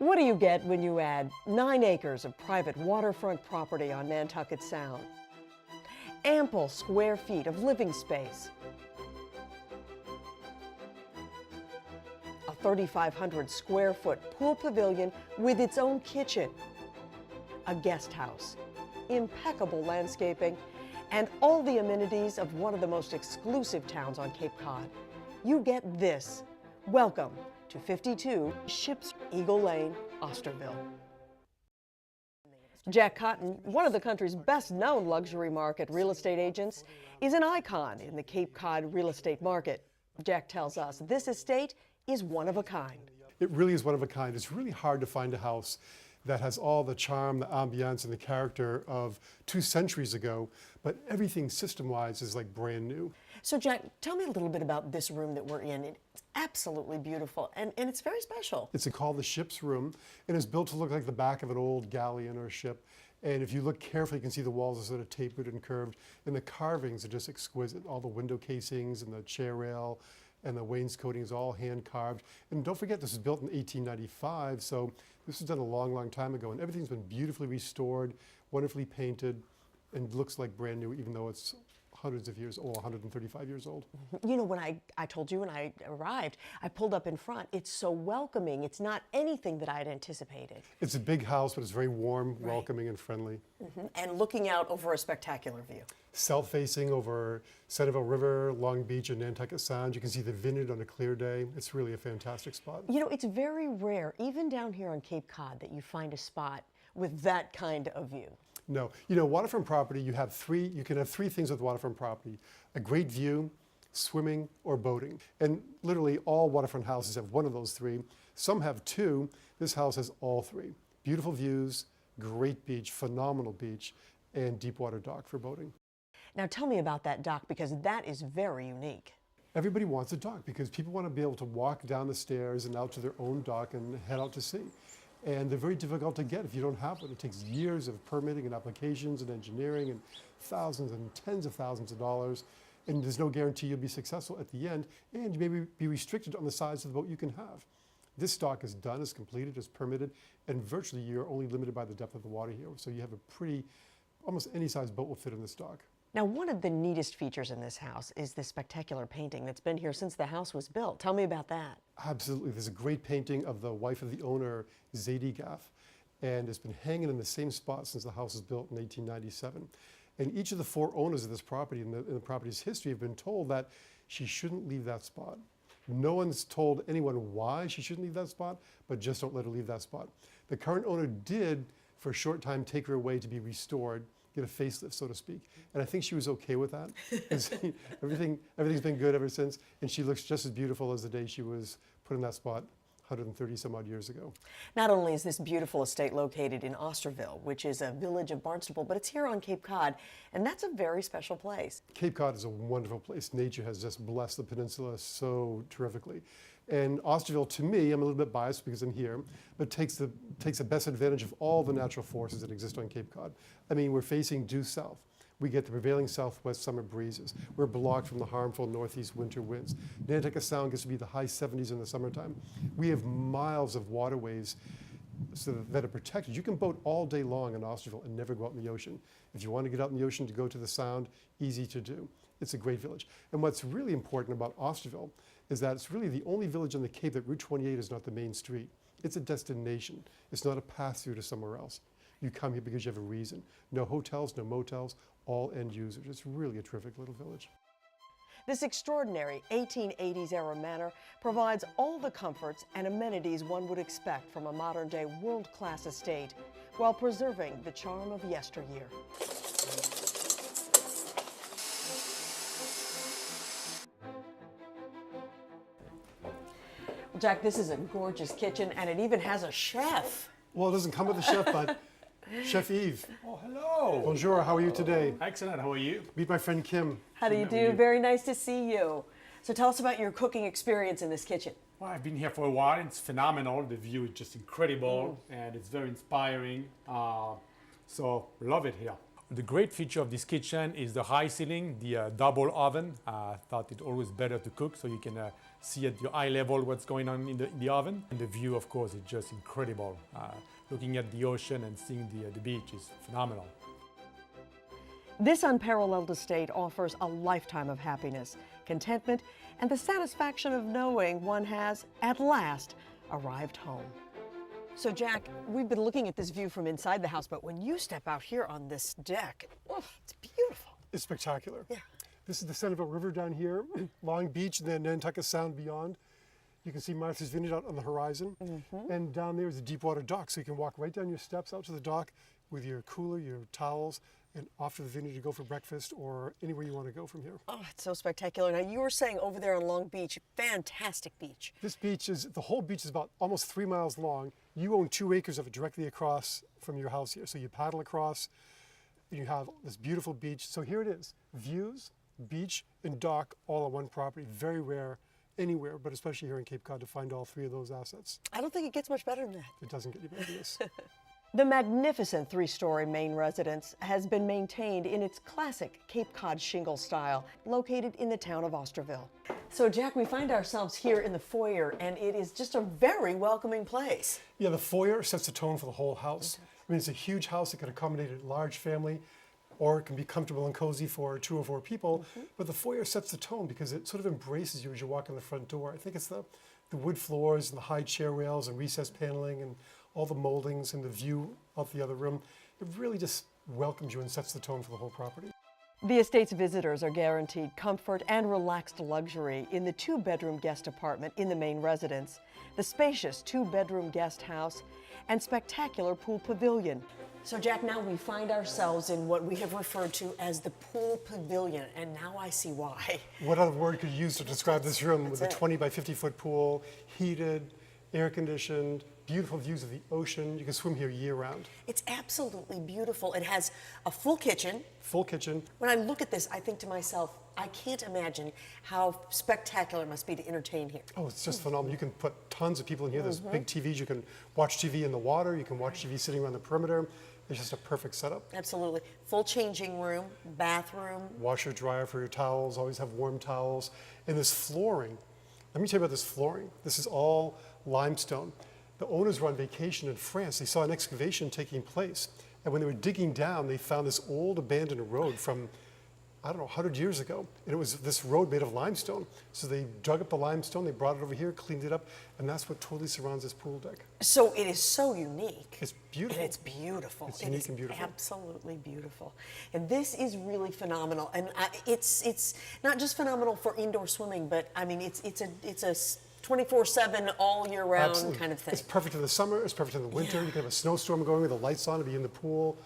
What do you get when you add 9 acres of private waterfront property on Nantucket Sound? Ample square feet of living space, a 3,500 square foot pool pavilion with its own kitchen, a guest house, impeccable landscaping, and all the amenities of one of the most exclusive towns on Cape Cod. You get this. Welcome to 52 Ships Eagle Lane, Osterville. Jack Cotton, one of the country's best-known luxury market real estate agents, is an icon in the Cape Cod real estate market. Jack tells us this estate is one of a kind. It really is one of a kind. It's really hard to find a house that has all the charm, the ambiance, and the character of 2 centuries ago, but everything system-wise is like brand new. So Jack, tell me a little bit about this room that we're in. It's absolutely beautiful, and it's very special. It's called the ship's room, and it's built to look like the back of an old galleon or ship. And if you look carefully, you can see the walls are sort of tapered and curved, and the carvings are just exquisite. All the window casings and the chair rail and the wainscoting is all hand carved. And don't forget, this was built in 1895, so this was done a long, long time ago, and everything's been beautifully restored, wonderfully painted, and looks like brand new, even though it's hundreds of years old, 135 years old. You know, when I told you when I arrived, I pulled up in front. It's so welcoming. It's not anything that I'd anticipated. It's a big house, but it's very warm, welcoming, and friendly. And looking out over a spectacular view. South-facing over Osterville River, Long Beach, and Nantucket Sound. You can see the vineyard on a clear day. It's really a fantastic spot. You know, it's very rare, even down here on Cape Cod, that you find a spot with that kind of view. No, you know, waterfront property, you can have 3 things with waterfront property: a great view, swimming, or boating. And literally all waterfront houses have one of those 3. Some have 2. This house has all 3. Beautiful views, great beach, phenomenal beach, and deep water dock for boating. Now tell me about that dock, because that is very unique. Everybody wants a dock because people want to be able to walk down the stairs and out to their own dock and head out to sea. And they're very difficult to get if you don't have one. It takes years of permitting and applications and engineering and thousands and tens of thousands of dollars. And there's no guarantee you'll be successful at the end. And you may be restricted on the size of the boat you can have. This dock is done, is completed, is permitted, and virtually you're only limited by the depth of the water here. So you have almost any size boat will fit in this dock. Now, one of the neatest features in this house is this spectacular painting that's been here since the house was built. Tell me about that. Absolutely. There's a great painting of the wife of the owner, Zadie Gaff, and it's been hanging in the same spot since the house was built in 1897. And each of the 4 owners of this property in the property's history have been told that she shouldn't leave that spot. No one's told anyone why she shouldn't leave that spot, but just don't let her leave that spot. The current owner did, for a short time, take her away to be restored, get a facelift, so to speak. And I think she was okay with that. Everything's been good ever since, and she looks just as beautiful as the day she was put in that spot 130 some odd years ago. Not only is this beautiful estate located in Osterville, which is a village of Barnstable, but it's here on Cape Cod, and that's a very special place. Cape Cod is a wonderful place. Nature has just blessed the peninsula so terrifically. And Osterville, to me, I'm a little bit biased because I'm here, but takes the best advantage of all the natural forces that exist on Cape Cod. I mean, we're facing due south. We get the prevailing southwest summer breezes. We're blocked from the harmful northeast winter winds. Nantucket Sound gets to be the high 70s in the summertime. We have miles of waterways that are protected. You can boat all day long in Osterville and never go out in the ocean. If you want to get out in the ocean to go to the Sound, easy to do. It's a great village. And what's really important about Osterville is that it's really the only village on the Cape that Route 28 is not the main street. It's a destination. It's not a pass-through to somewhere else. You come here because you have a reason. No hotels, no motels, all end users. It's really a terrific little village. This extraordinary 1880s era manor provides all the comforts and amenities one would expect from a modern-day world-class estate, while preserving the charm of yesteryear. Well, Jack, this is a gorgeous kitchen, and it even has a chef. Well, it doesn't come with a chef, but Chef Yves. Oh, hello. Bonjour, how are you today? Excellent, how are you? Meet my friend Kim. How do you do? Very nice to see you. So tell us about your cooking experience in this kitchen. Well, I've been here for a while. It's phenomenal. The view is just incredible and it's very inspiring. So love it here. The great feature of this kitchen is the high ceiling, the double oven. I thought it's always better to cook so you can see at your eye level what's going on in the oven. And the view, of course, is just incredible. Looking at the ocean and seeing the beach is phenomenal. This unparalleled estate offers a lifetime of happiness, contentment, and the satisfaction of knowing one has, at last, arrived home. So, Jack, we've been looking at this view from inside the house, but when you step out here on this deck, oh, it's beautiful. It's spectacular. Yeah. This is the Centerville River down here, Long Beach, and then Nantucket Sound beyond. You can see Martha's Vineyard out on the horizon. And down there is a deep water dock, so you can walk right down your steps out to the dock with your cooler, your towels, and off to the vineyard to go for breakfast or anywhere you want to go from here. Oh, it's so spectacular. Now, you were saying over there on Long Beach, fantastic beach. This beach is, the whole beach is about almost 3 miles long. You own 2 acres of it directly across from your house here. So you paddle across, and you have this beautiful beach. So here it is, views, beach, and dock all on one property. Very rare anywhere, but especially here in Cape Cod to find all 3 of those assets. I don't think it gets much better than that. It doesn't get any better than this. The magnificent 3-story main residence has been maintained in its classic Cape Cod shingle style, located in the town of Osterville. So, Jack, we find ourselves here in the foyer, and it is just a very welcoming place. Yeah, the foyer sets the tone for the whole house. I mean, it's a huge house that can accommodate a large family, or it can be comfortable and cozy for 2 or 4 people. But the foyer sets the tone because it sort of embraces you as you walk in the front door. I think it's the wood floors and the high chair rails and recessed paneling and all the moldings and the view out the other room. It really just welcomes you and sets the tone for the whole property. The estate's visitors are guaranteed comfort and relaxed luxury in the 2-bedroom guest apartment in the main residence, the spacious 2-bedroom guest house, and spectacular pool pavilion. So, Jack, now we find ourselves in what we have referred to as the pool pavilion, and now I see why. What other word could you use to describe this room with a it. 20 by 50 foot pool, heated, air conditioned, beautiful views of the ocean. You can swim here year round. It's absolutely beautiful. It has a full kitchen. Full kitchen. When I look at this, I think to myself, I can't imagine how spectacular it must be to entertain here. Oh, it's just phenomenal. You can put tons of people in here. There's big TVs. You can watch TV in the water. You can watch TV sitting around the perimeter. It's just a perfect setup. Absolutely. Full changing room, bathroom. Washer, dryer for your towels. Always have warm towels. And this flooring. Let me tell you about this flooring. This is all limestone. The owners were on vacation in France. They saw an excavation taking place. And when they were digging down, they found this old abandoned road from, I don't know, 100 years ago. And it was this road made of limestone. So they dug up the limestone, they brought it over here, cleaned it up, and that's what totally surrounds this pool deck. So it is so unique. It's beautiful. And it's beautiful. It's unique and beautiful. Absolutely beautiful. And this is really phenomenal. And it's not just phenomenal for indoor swimming, but I mean, it's a 24/7 all year round Absolutely. kind of thing. It's perfect in the summer, it's perfect in the winter. Yeah. You can have a snowstorm going with the lights on and be in the pool.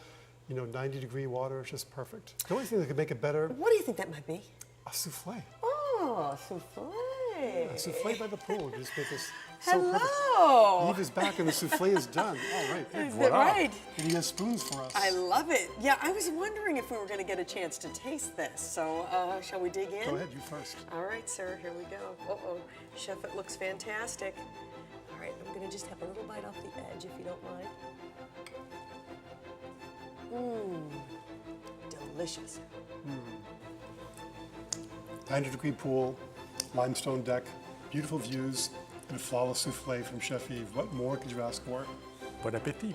90-degree water, it's just perfect. The only thing that could make it better, What do you think that might be? a souffle. Oh, souffle. A souffle by the pool. Just make this so perfect. Hello. Eve is back and the souffle is done. All right. Is Voila. that right? And you have spoons for us. I love it. Yeah, I was wondering if we were going to get a chance to taste this. So, shall we dig in? Go ahead, you first. All right, sir, here we go. Uh-oh, chef, it looks fantastic. All right, I'm gonna just have a little bite off the edge, if you don't mind. Delicious. 90-degree pool, limestone deck, beautiful views, and a flawless souffle from Chef Eve. What more could you ask for? Bon appétit.